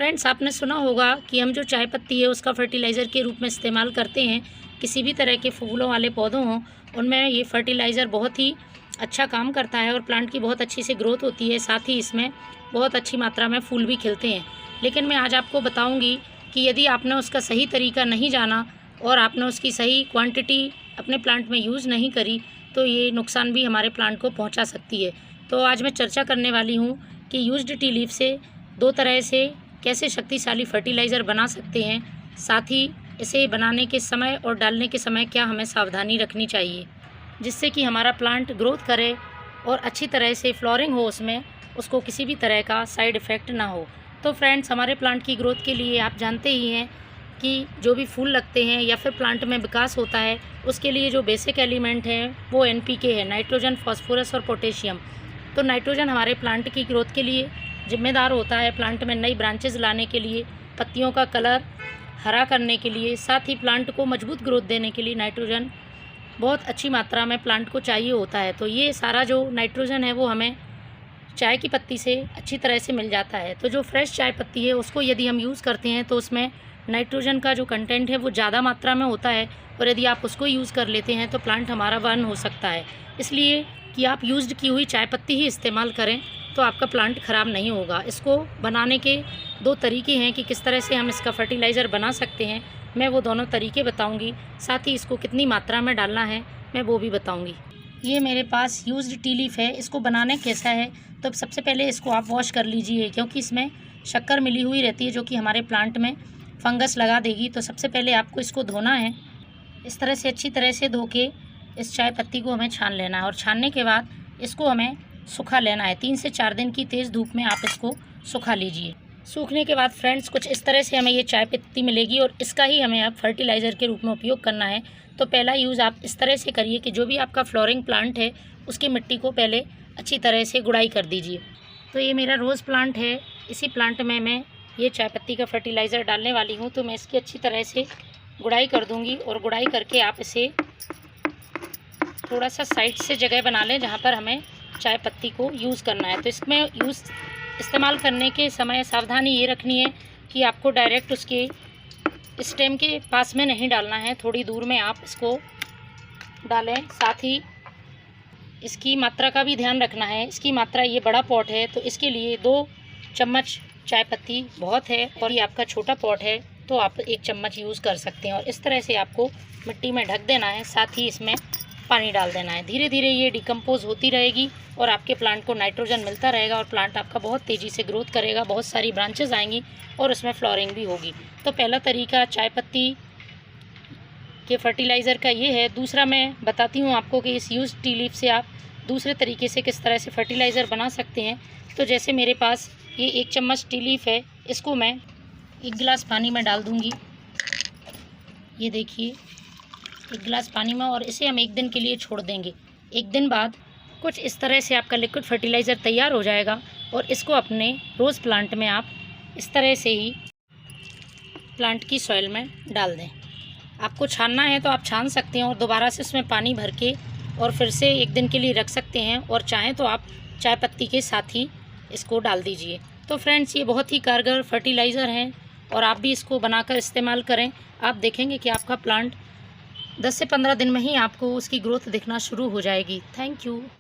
Friends, आपने सुना होगा कि हम जो चाय पत्ती है उसका फर्टिलाइज़र के रूप में इस्तेमाल करते हैं। किसी भी तरह के फूलों वाले पौधों हों, उनमें ये फर्टिलाइज़र बहुत ही अच्छा काम करता है और प्लांट की बहुत अच्छी से ग्रोथ होती है। साथ ही इसमें बहुत अच्छी मात्रा में फूल भी खिलते हैं। लेकिन मैं आज आपको बताऊंगी कि यदि आपने उसका सही तरीका नहीं जाना और आपने उसकी सही क्वांटिटी अपने प्लांट में यूज़ नहीं करी, तो ये नुकसान भी हमारे प्लांट को पहुँचा सकती है। तो आज मैं चर्चा करने वाली हूँ कि यूज्ड टी लीफ से 2 तरह से कैसे शक्तिशाली फर्टिलाइज़र बना सकते हैं। साथ ही इसे बनाने के समय और डालने के समय क्या हमें सावधानी रखनी चाहिए, जिससे कि हमारा प्लांट ग्रोथ करे और अच्छी तरह से फ्लोरिंग हो, उसमें उसको किसी भी तरह का साइड इफ़ेक्ट ना हो। तो फ्रेंड्स, हमारे प्लांट की ग्रोथ के लिए आप जानते ही हैं कि जो भी फूल लगते हैं या फिर प्लांट में विकास होता है, उसके लिए जो बेसिक एलिमेंट हैं वो NPK है, नाइट्रोजन, फॉस्फोरस और पोटेशियम। तो नाइट्रोजन हमारे प्लांट की ग्रोथ के लिए जिम्मेदार होता है, प्लांट में नई ब्रांचेस लाने के लिए, पत्तियों का कलर हरा करने के लिए, साथ ही प्लांट को मजबूत ग्रोथ देने के लिए नाइट्रोजन बहुत अच्छी मात्रा में प्लांट को चाहिए होता है। तो ये सारा जो नाइट्रोजन है वो हमें चाय की पत्ती से अच्छी तरह से मिल जाता है। तो जो फ्रेश चाय पत्ती है उसको यदि हम यूज़ करते हैं तो उसमें नाइट्रोजन का जो कंटेंट है वो ज़्यादा मात्रा में होता है, और यदि आप उसको यूज़ कर लेते हैं तो प्लांट हमारा बर्न हो सकता है। इसलिए कि आप यूज़्ड की हुई चाय पत्ती ही इस्तेमाल करें तो आपका प्लांट ख़राब नहीं होगा। इसको बनाने के 2 तरीके हैं कि किस तरह से हम इसका फर्टिलाइज़र बना सकते हैं। मैं वो दोनों तरीके बताऊंगी, साथ ही इसको कितनी मात्रा में डालना है मैं वो भी बताऊंगी। ये मेरे पास यूज्ड टी लीफ है। इसको बनाने कैसा है, तो सबसे पहले इसको आप वॉश कर लीजिए, क्योंकि इसमें शक्कर मिली हुई रहती है जो कि हमारे प्लांट में फंगस लगा देगी। तो सबसे पहले आपको इसको धोना है। इस तरह से अच्छी तरह से धो के इस चाय पत्ती को हमें छान लेना है, और छानने के बाद इसको हमें सुखा लेना है। 3 से 4 दिन की तेज़ धूप में आप इसको सुखा लीजिए। सूखने के बाद फ्रेंड्स कुछ इस तरह से हमें ये चाय पत्ती मिलेगी, और इसका ही हमें अब फर्टिलाइज़र के रूप में उपयोग करना है। तो पहला यूज़ आप इस तरह से करिए कि जो भी आपका फ्लोरिंग प्लांट है उसकी मिट्टी को पहले अच्छी तरह से गुड़ाई कर दीजिए। तो ये मेरा रोज़ प्लांट है, इसी प्लांट में मैं ये चाय पत्ती का फर्टिलाइज़र डालने वाली हूँ। तो मैं इसकी अच्छी तरह से गुड़ाई कर दूँगी, और गुड़ाई करके आप इसे थोड़ा सा साइड से जगह बना लें जहाँ पर हमें चाय पत्ती को यूज़ करना है। तो इसमें इस्तेमाल करने के समय सावधानी ये रखनी है कि आपको डायरेक्ट उसके स्टेम के पास में नहीं डालना है, थोड़ी दूर में आप इसको डालें। साथ ही इसकी मात्रा का भी ध्यान रखना है। इसकी मात्रा, ये बड़ा पॉट है तो इसके लिए 2 चम्मच चाय पत्ती बहुत है, और ये आपका छोटा पॉट है तो आप 1 चम्मच यूज़ कर सकते हैं। और इस तरह से आपको मिट्टी में ढक देना है, साथ ही इसमें पानी डाल देना है। धीरे धीरे ये डिकम्पोज होती रहेगी और आपके प्लांट को नाइट्रोजन मिलता रहेगा, और प्लांट आपका बहुत तेज़ी से ग्रोथ करेगा, बहुत सारी ब्रांचेस आएंगी और उसमें फ्लोरिंग भी होगी। तो पहला तरीका चाय पत्ती के फर्टिलाइज़र का ये है। दूसरा मैं बताती हूँ आपको कि इस यूज्ड टी लीफ से आप दूसरे तरीके से किस तरह से फर्टिलाइज़र बना सकते हैं। तो जैसे मेरे पास ये 1 चम्मच टी लीफ है, इसको मैं 1 गिलास पानी में डाल दूँगी। ये देखिए, 1 गिलास पानी में, और इसे हम 1 दिन के लिए छोड़ देंगे। 1 दिन बाद कुछ इस तरह से आपका लिक्विड फर्टिलाइज़र तैयार हो जाएगा, और इसको अपने रोज़ प्लांट में आप इस तरह से ही प्लांट की सॉइल में डाल दें। आपको छानना है तो आप छान सकते हैं, और दोबारा से उसमें पानी भर के और फिर से 1 दिन के लिए रख सकते हैं, और चाहें तो आप चाय पत्ती के साथ ही इसको डाल दीजिए। तो फ्रेंड्स, ये बहुत ही कारगर फर्टिलाइज़र हैं, और आप भी इसको बनाकर इस्तेमाल करें। आप देखेंगे कि आपका प्लांट 10 से 15 दिन में ही आपको उसकी ग्रोथ दिखना शुरू हो जाएगी। Thank you.